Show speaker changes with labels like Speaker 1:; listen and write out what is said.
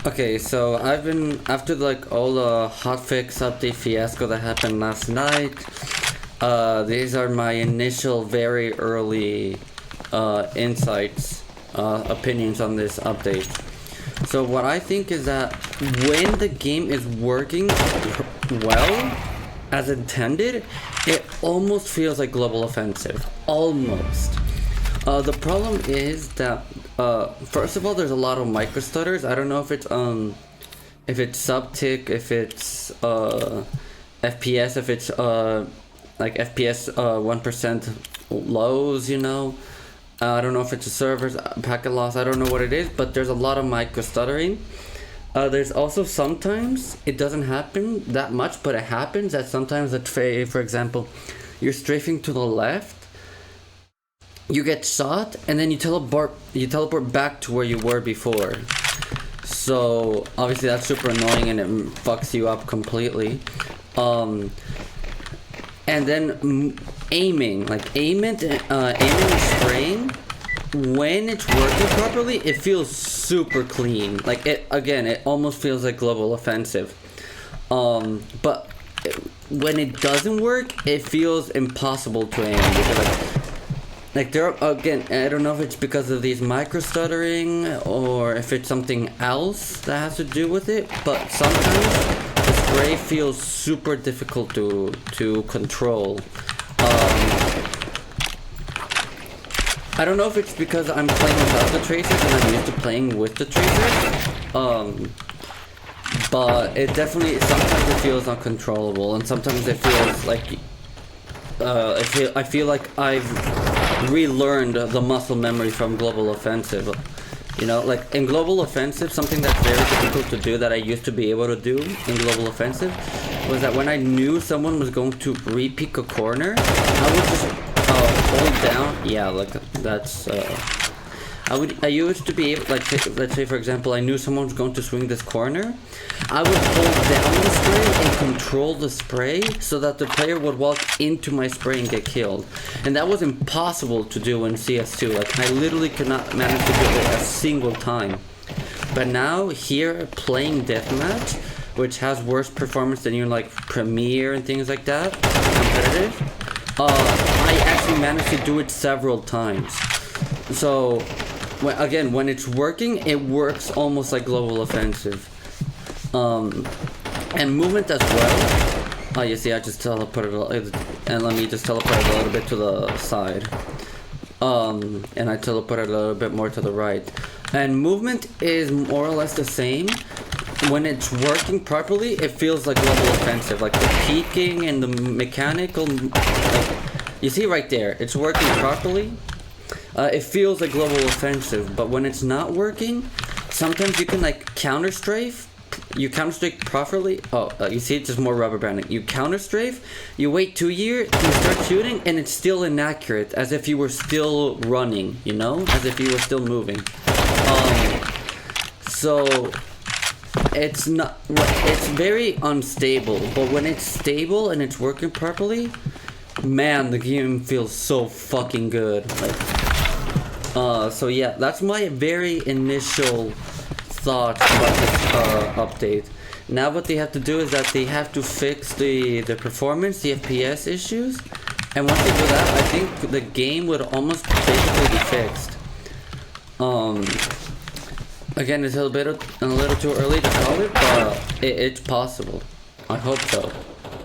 Speaker 1: Okay, so I've been after like all the hotfix update fiasco that happened last night. These are my initial, very early insights, opinions on this update. So what I think is that when the game is working well, as intended, it almost feels like global offensive. Almost. The problem is that first of all, there's a lot of micro stutters. I don't know if it's subtick, if it's FPS, if it's like FPS 1% lows, you know. I don't know if it's a server's packet loss. I don't know what it is, but there's a lot of micro stuttering. There's also sometimes it doesn't happen that much, but it happens that sometimes that, for example, you're strafing to the left, you get shot, and then you teleport back to where you were before. So obviously that's super annoying and it fucks you up completely. And then aiming and spraying, when it's working properly, it feels super clean. Like it almost feels like global offensive. But when it doesn't work, it feels impossible to aim because like there are, again, I don't know if it's because of these micro stuttering or if it's something else that has to do with it, but sometimes the spray feels super difficult to control. I don't know if it's because I'm playing without the tracers and I'm used to playing with the tracers, but it definitely, sometimes it feels uncontrollable, and sometimes it feels like I feel like I've relearned the muscle memory from Global Offensive. You know, like in Global Offensive, something that's very difficult to do that I used to be able to do in Global Offensive was that when I knew someone was going to re-peek a corner, I would just hold down. Yeah, like that's. I used to be able, like, let's say for example, I knew someone was going to swing this corner. I would hold down the spray and control the spray so that the player would walk into my spray and get killed. And that was impossible to do in CS2. Like, I literally could not manage to do it a single time. But now, here, playing Deathmatch, which has worse performance than your, like, Premiere and things like that, competitive, I actually managed to do it several times. So, when it's working, it works almost like Global Offensive. And movement as well. Oh, you see, I just teleported, and let me just teleport a little bit to the side. And I teleported a little bit more to the right. And movement is more or less the same. When it's working properly, it feels like Global Offensive. Like the peeking and the mechanical, like, you see right there, it's working properly. It feels like Global Offensive, but when it's not working, sometimes you can like counter strafe. You counter strafe properly. Oh, you see, it's just more rubber banding. You counter strafe, you wait 2 years, you start shooting, and it's still inaccurate, as if you were still running, you know, as if you were still moving. So it's not. It's very unstable. But when it's stable and it's working properly, man, the game feels so fucking good. Like. So yeah, that's my very initial thoughts about this update. Now what they have to do is that they have to fix the performance, the FPS issues, and once they do that, I think the game would almost basically be fixed. Again, it's a little too early to call it, but it's possible. I hope so.